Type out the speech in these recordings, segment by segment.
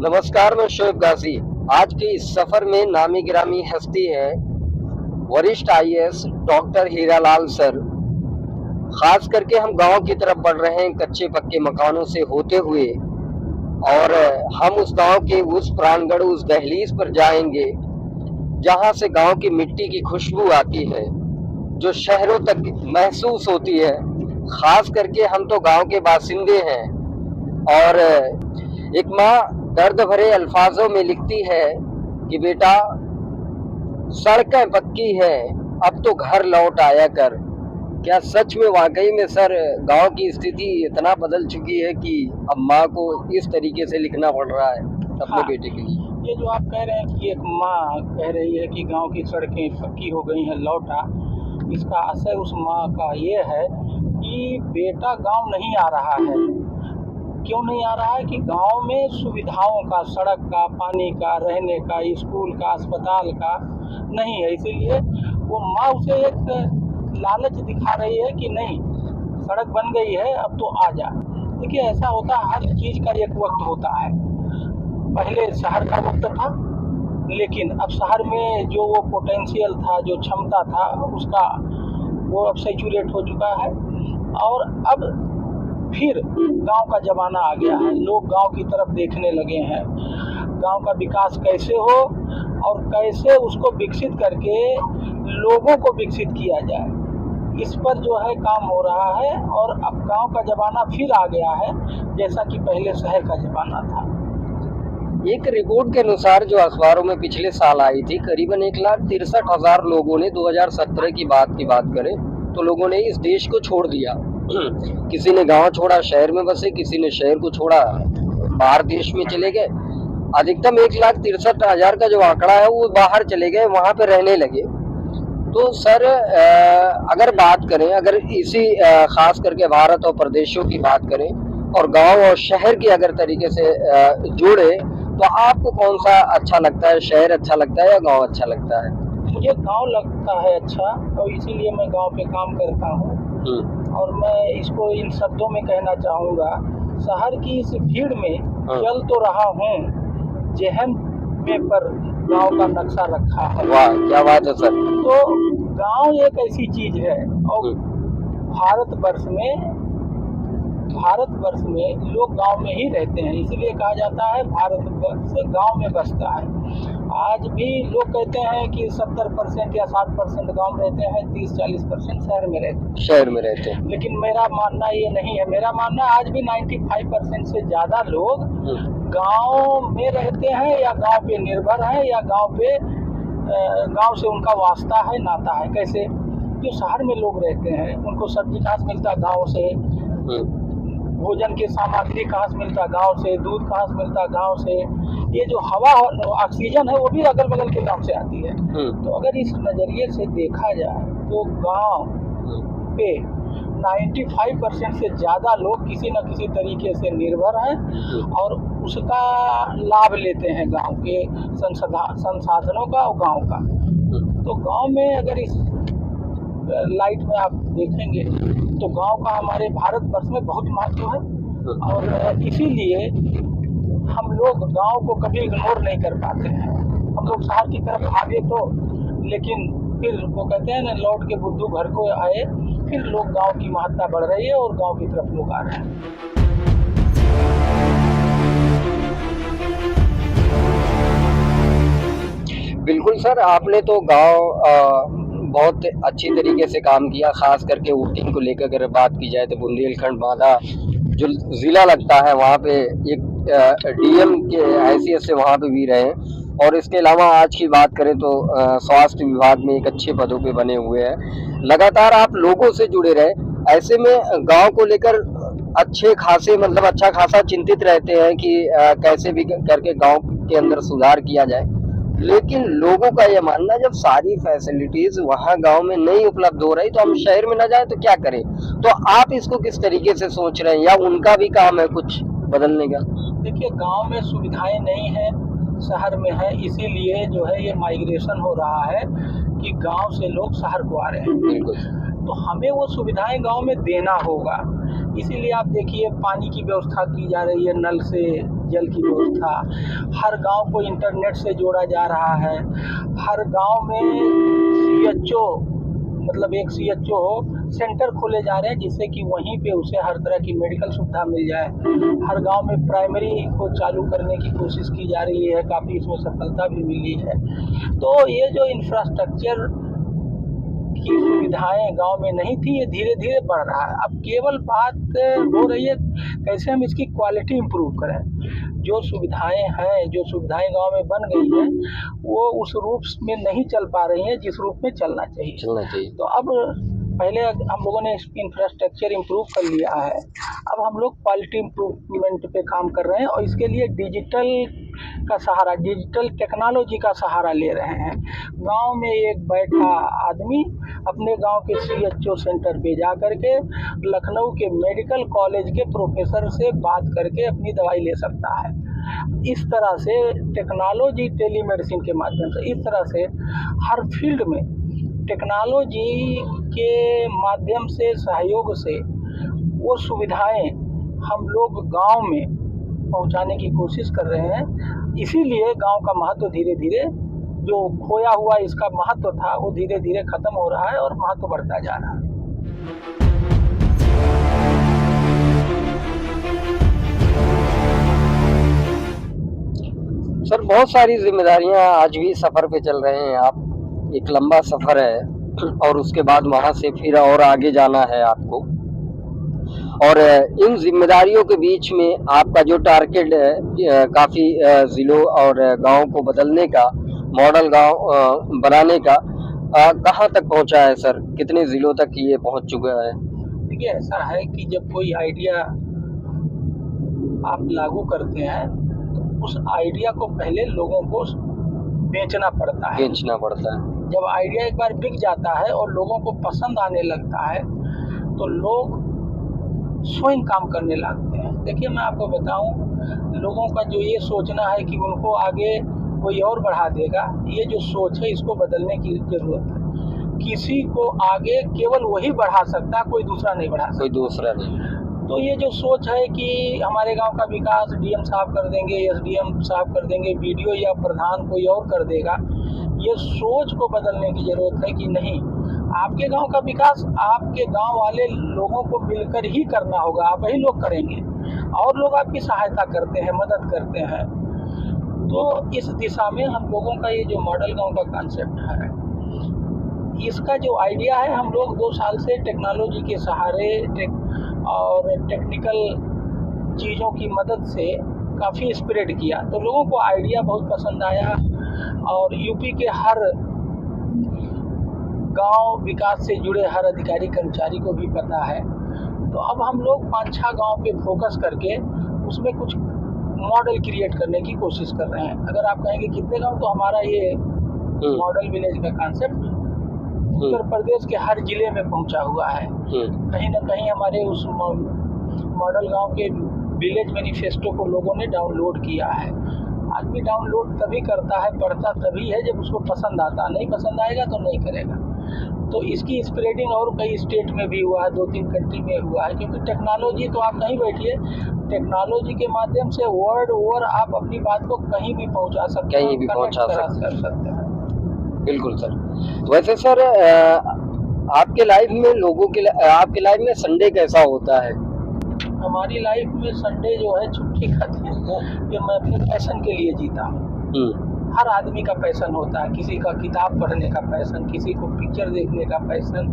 नमस्कार, मैं शोएब गाजी। आज के इस सफर में नामी गिरामी हस्ती है वरिष्ठ आईएएस डॉक्टर हीरालाल सर। खास करके हम गांव की तरफ बढ़ रहे हैं कच्चे पक्के मकानों से होते हुए, और हम उस गांव के उस प्रांगण, उस दहलीज पर जाएंगे जहां से गांव की मिट्टी की खुशबू आती है जो शहरों तक महसूस होती है। खास करके हम तो गांव के बासिंदे हैं, और एक माँ दर्द भरे अल्फाजों में लिखती है कि बेटा, सड़कें पक्की है, अब तो घर लौट आया कर। क्या सच में वाकई में सर गांव की स्थिति इतना बदल चुकी है कि अब माँ को इस तरीके से लिखना पड़ रहा है अपने बेटे के लिए? ये जो आप कह रहे हैं कि एक माँ कह रही है कि गांव की सड़कें पक्की हो गई हैं, लौटा, इसका असर उस माँ का ये है कि बेटा गांव नहीं आ रहा है। क्यों नहीं आ रहा है? कि गांव में सुविधाओं का, सड़क का, पानी का, रहने का, स्कूल का, अस्पताल का नहीं है। इसीलिए वो माँ उसे एक लालच दिखा रही है कि नहीं, सड़क बन गई है, अब तो आ जा। देखिए, ऐसा होता है, हर चीज़ का एक वक्त होता है। पहले शहर का वक्त था, लेकिन अब शहर में जो वो पोटेंशियल था, जो क्षमता था, उसका वो अब सैचुरेट हो चुका है। और अब फिर गांव का ज़माना आ गया है। लोग गांव की तरफ देखने लगे हैं, गांव का विकास कैसे हो और कैसे उसको विकसित करके लोगों को विकसित किया जाए, इस पर जो है काम हो रहा है। और अब गांव का ज़माना फिर आ गया है, जैसा कि पहले शहर का ज़माना था। एक रिपोर्ट के अनुसार जो अखबारों में पिछले साल आई थी, करीबन 1,63,000 लोगों ने 2017 की बात करें तो लोगों ने इस देश को छोड़ दिया। किसी ने गांव छोड़ा, शहर में बसे, किसी ने शहर को छोड़ा, बाहर देश में चले गए। अधिकतम 1,63,000 का जो आंकड़ा है वो बाहर चले गए, वहां पे रहने लगे। तो सर अगर बात करें, अगर इसी खास करके भारत और प्रदेशों की बात करें और गांव और शहर की अगर तरीके से जोड़े, तो आपको कौन सा अच्छा लगता है? शहर अच्छा लगता है या गांव अच्छा लगता है? मुझे गांव लगता है अच्छा, और इसीलिए मैं गांव पे काम करता हूँ। और मैं इसको इन शब्दों में कहना चाहूँगा, शहर की इस भीड़ में चल तो रहा हूँ, जेहन में पर गांव का नक्शा रखा है। वाह, क्या बात है सर। तो गांव एक ऐसी चीज है, और भारतवर्ष में लोग गांव में ही रहते हैं, इसलिए कहा जाता है भारतवर्ष गांव में बसता है। आज भी लोग कहते हैं कि 70% या 60% गांव रहते हैं, 30-40% शहर में रहते हैं। लेकिन मेरा मानना ये नहीं है। मेरा मानना आज भी 95% से ज़्यादा लोग गांव में रहते हैं, या गांव पे निर्भर है, या गांव से उनका वास्ता है, नाता है। कैसे? जो शहर में लोग रहते हैं, उनको सब्जी कहाँ से मिलता है? गाँव से। भोजन की सामग्री कहाँ से मिलता है? गाँव से। दूध कहाँ से मिलता है? गाँव से। ये जो हवा और ऑक्सीजन है वो भी अगल बगल के गांव से आती है। तो अगर इस नज़रिए से देखा जाए तो गांव पे 95% से ज़्यादा लोग किसी न किसी तरीके से निर्भर हैं और उसका लाभ लेते हैं, गांव के संसाधनों का और गांव का। तो गांव में अगर इस लाइट में आप देखेंगे तो गांव का हमारे भारतवर्ष में बहुत महत्व है, और इसीलिए हम लोग गांव को कभी इग्नोर नहीं कर पाते हैं। हम लोग शहर की तरफ भागे तो, लेकिन फिर वो कहते हैं ना, लौट के बुद्धू घर को आए। फिर लोग गांव की महत्ता बढ़ रही है और गांव की तरफ लोग आ रहे हैं। बिल्कुल सर, आपने तो गांव बहुत अच्छी तरीके से काम किया। खास करके वोटिंग को लेकर अगर बात की जाए तो बुंदेलखंड बांदा जो ज़िला लगता है, वहाँ पे एक डीएम के हैसियत से वहाँ पे भी रहे, और इसके अलावा आज की बात करें तो स्वास्थ्य विभाग में एक अच्छे पदों पे बने हुए हैं। लगातार आप लोगों से जुड़े रहे, ऐसे में गांव को लेकर अच्छे खासे अच्छा खासा चिंतित रहते हैं कि कैसे भी करके गांव के अंदर सुधार किया जाए। लेकिन लोगों का यह मानना, जब सारी फैसिलिटीज वहाँ गांव में नहीं उपलब्ध हो रही तो हम शहर में न जाए तो क्या करें? तो आप इसको किस तरीके से सोच रहे हैं, या उनका भी काम है कुछ बदलने का? देखिए, गांव में सुविधाएं नहीं है, शहर में है, इसीलिए जो है ये माइग्रेशन हो रहा है कि गांव से लोग शहर को आ रहे हैं। बिल्कुल। तो हमें वो सुविधाएं गांव में देना होगा। इसीलिए आप देखिए, पानी की व्यवस्था की जा रही है, नल से जल की व्यवस्था, हर गांव को इंटरनेट से जोड़ा जा रहा है, हर गांव में सीएचओ मतलब एक सीएचओ सेंटर खोले जा रहे हैं जिससे कि वहीं पे उसे हर तरह की मेडिकल सुविधा मिल जाए। हर गांव में प्राइमरी को चालू करने की कोशिश की जा रही है, काफ़ी इसमें सफलता भी मिली है। तो ये जो इंफ्रास्ट्रक्चर की सुविधाएं गांव में नहीं थी, ये धीरे धीरे बढ़ रहा है। अब केवल बात हो रही है कैसे हम इसकी क्वालिटी इम्प्रूव करें। जो सुविधाएं हैं, जो सुविधाएं गांव में बन गई हैं, वो उस रूप में नहीं चल पा रही हैं जिस रूप में चलना चाहिए। तो अब पहले हम लोगों ने इंफ्रास्ट्रक्चर इम्प्रूव कर लिया है, अब हम लोग क्वालिटी इम्प्रूवमेंट पे काम कर रहे हैं और इसके लिए डिजिटल का सहारा, डिजिटल टेक्नोलॉजी का सहारा ले रहे हैं। गांव में एक बैठा आदमी अपने गांव के सीएचओ सेंटर पे जा करके लखनऊ के मेडिकल कॉलेज के प्रोफेसर से बात करके अपनी दवाई ले सकता है। इस तरह से टेक्नोलॉजी, टेलीमेडिसिन के माध्यम से, इस तरह से हर फील्ड में टेक्नोलॉजी के माध्यम से, सहयोग से वो सुविधाएं हम लोग गांव में पहुंचाने की कोशिश कर रहे हैं। इसीलिए गांव का महत्व धीरे धीरे, जो खोया हुआ इसका महत्व था, वो धीरे धीरे खत्म हो रहा है और महत्व बढ़ता जा रहा है। सर, बहुत सारी जिम्मेदारियां आज भी सफर पे चल रहे हैं आप। एक लंबा सफर है और उसके बाद वहां से फिर और आगे जाना है आपको, और इन जिम्मेदारियों के बीच में आपका जो टारगेट है काफी जिलों और गांव को बदलने का, मॉडल गांव बनाने का, कहां तक पहुंचा है सर? कितने जिलों तक ये पहुंच चुका है? देखिए, ऐसा है कि जब कोई आइडिया आप लागू करते हैं तो उस आइडिया को पहले लोगों को बेचना पड़ता है। जब आइडिया एक बार बिक जाता है और लोगों को पसंद आने लगता है तो लोग स्वयं काम करने लगते हैं। देखिए, मैं आपको बताऊं, लोगों का जो ये सोचना है कि उनको आगे कोई और बढ़ा देगा, ये जो सोच है इसको बदलने की जरूरत है। किसी को आगे केवल वही बढ़ा सकता, कोई दूसरा नहीं बढ़ा सकता। कोई दूसरा नहीं। तो ये जो सोच है कि हमारे गांव का विकास डीएम साहब कर देंगे, एसडीएम साहब कर देंगे, बीडीओ या प्रधान कोई और कर देगा, ये सोच को बदलने की जरूरत है कि नहीं, आपके गांव का विकास आपके गांव वाले लोगों को मिलकर ही करना होगा। आप ही लोग करेंगे और लोग आपकी सहायता करते हैं, मदद करते हैं। तो इस दिशा में हम लोगों का ये जो मॉडल गांव का कॉन्सेप्ट है, इसका जो आइडिया है, हम लोग 2 साल से टेक्नोलॉजी के सहारे और टेक्निकल चीज़ों की मदद से काफ़ी स्प्रेड किया, तो लोगों को आइडिया बहुत पसंद आया। और यूपी के हर गांव विकास से जुड़े हर अधिकारी कर्मचारी को भी पता है। तो अब हम लोग 5-6 गांव पे फोकस करके उसमें कुछ मॉडल क्रिएट करने की कोशिश कर रहे हैं। अगर आप कहेंगे कितने गांव, तो हमारा ये मॉडल विलेज का कॉन्सेप्ट उत्तर प्रदेश के हर जिले में पहुंचा हुआ है। कहीं ना कहीं हमारे उस मॉडल गांव के विलेज मैनिफेस्टो को लोगों ने डाउनलोड किया है। आदमी डाउनलोड तभी करता है, पढ़ता तभी है जब उसको पसंद आता, नहीं पसंद आएगा तो नहीं करेगा। तो इसकी स्प्रेडिंग और कई स्टेट में भी हुआ है, 2-3 कंट्री में हुआ है, क्योंकि टेक्नोलॉजी, तो आप कहीं बैठिए, टेक्नोलॉजी के माध्यम से वर्ल्ड ओवर आप अपनी बात को कहीं भी पहुंचा सकते हैं, कहीं भी पहुंचा सकते हैं। बिल्कुल सर। वैसे सर, आपके लाइफ में आपके लाइफ में संडे कैसा होता है? हमारी लाइफ में संडे जो है छुट्टी का दिन है, ये मैं अपने पैशन के लिए जीता हूँ। हर आदमी का पैशन होता है, किसी का किताब पढ़ने का पैशन, किसी को पिक्चर देखने का पैशन,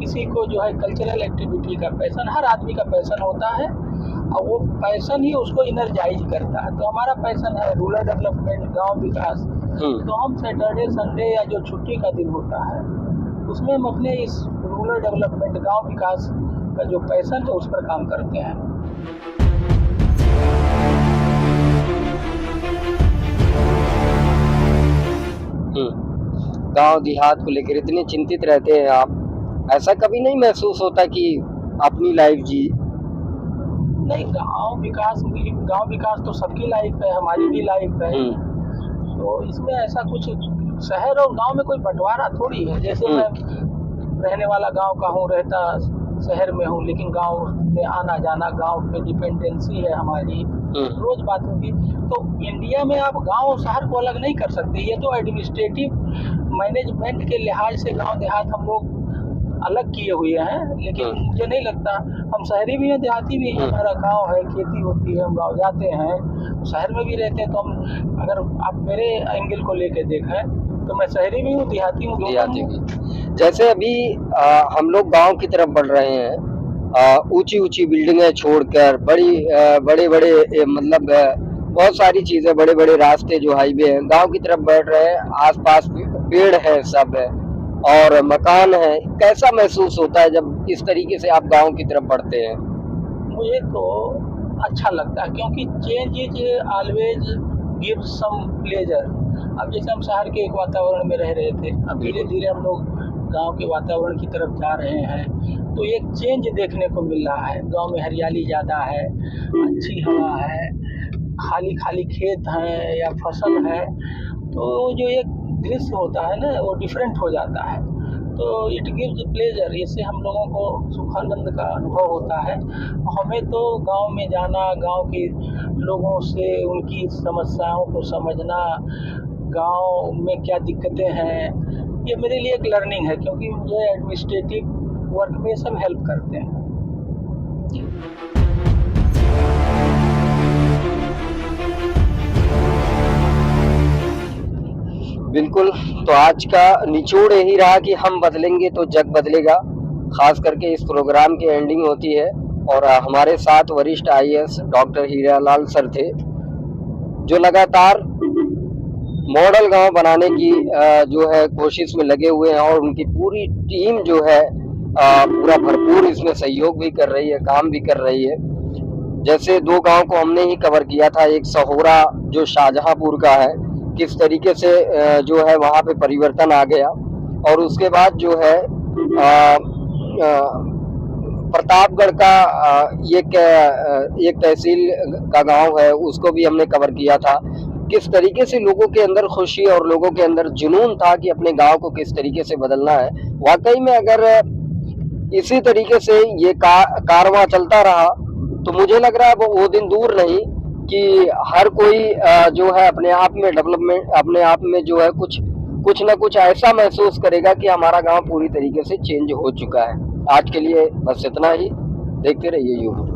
किसी को जो है कल्चरल एक्टिविटी का पैशन, हर आदमी का पैशन होता है और वो पैशन ही उसको इनर्जाइज करता है। तो हमारा पैशन है रूरल डेवलपमेंट, गांव विकास। तो हम सैटरडे संडे या जो छुट्टी का दिन होता है उसमें हम अपने इस रूरल डेवलपमेंट, गांव विकास का जो पैशन है उस पर काम करते हैं। गांव देहात को लेकर इतने चिंतित रहते हैं आप, ऐसा कभी नहीं महसूस होता कि अपनी लाइफ जी? नहीं, गांव विकास तो सबकी लाइफ है, हमारी भी लाइफ है। तो इसमें ऐसा कुछ शहर और गांव में कोई बंटवारा थोड़ी है। जैसे मैं रहने वाला गांव का हूँ, रहता शहर में हूँ, लेकिन गांव में आना जाना, गांव पे डिपेंडेंसी है हमारी, रोज बात होगी। तो इंडिया में आप गांव शहर को अलग नहीं कर सकते। ये तो एडमिनिस्ट्रेटिव मैनेजमेंट के लिहाज से गांव देहात हम लोग अलग किए हुए हैं, लेकिन मुझे नहीं लगता, हम शहरी भी हैं देहाती भी हैं, हमारा गांव है, खेती होती है, हम गांव जाते हैं, शहर में भी रहते हैं। तो हम, अगर आप मेरे एंगल को लेके देखें तो मैं शहरी भी हूँ, देहाती हूँ, देहाती भी। जैसे अभी हम लोग गांव की तरफ बढ़ रहे हैं, ऊंची ऊंची बिल्डिंगें छोड़कर बड़े बड़े मतलब बहुत सारी चीजें, बड़े बड़े रास्ते जो हाईवे हैं, गांव की तरफ बढ़ रहे हैं, आसपास पेड़ है, सब है और मकान है। कैसा महसूस होता है जब इस तरीके से आप गांव की तरफ बढ़ते हैं? मुझे तो अच्छा लगता है, क्योंकि change is always give some pleasure. अब जैसे हम शहर के एक वातावरण में रह रहे थे, अब धीरे धीरे हम लोग गांव के वातावरण की तरफ जा रहे हैं, तो एक चेंज देखने को मिल रहा है। गांव में हरियाली ज़्यादा है, अच्छी हवा है, खाली खाली खेत हैं या फसल है, तो जो एक दृश्य होता है ना, वो डिफरेंट हो जाता है। तो इट गिव्स प्लेजर, इससे हम लोगों को सुखानंद का अनुभव होता है। हमें तो गांव में जाना, गांव के लोगों से उनकी समस्याओं को समझना, गांव में क्या दिक्कतें हैं, ये मेरे लिए एक लर्निंग है, क्योंकि मुझे एडमिनिस्ट्रेटिव वर्क में सब हेल्प करते हैं। बिल्कुल। तो आज का निचोड़ यही रहा कि हम बदलेंगे तो जग बदलेगा। खास करके इस प्रोग्राम की एंडिंग होती है और हमारे साथ वरिष्ठ आईएएस डॉक्टर हीरालाल सर थे, जो लगातार मॉडल गांव बनाने की जो है कोशिश में लगे हुए हैं और उनकी पूरी टीम जो है पूरा भरपूर इसमें सहयोग भी कर रही है, काम भी कर रही है। जैसे 2 गांव को हमने ही कवर किया था, एक सहोरा जो शाहजहांपुर का है, किस तरीके से जो है वहाँ पे परिवर्तन आ गया, और उसके बाद जो है प्रतापगढ़ का एक तहसील का गांव है, उसको भी हमने कवर किया था। किस तरीके से लोगों के अंदर खुशी और लोगों के अंदर जुनून था कि अपने गांव को किस तरीके से बदलना है। वाकई में अगर इसी तरीके से ये कारवां चलता रहा तो मुझे लग रहा है वो दिन दूर नहीं कि हर कोई जो है अपने आप में डेवलपमेंट, अपने आप में जो है कुछ ना कुछ ऐसा महसूस करेगा कि हमारा गांव पूरी तरीके से चेंज हो चुका है। आज के लिए बस इतना ही। देखते रहिए यूट्यूब।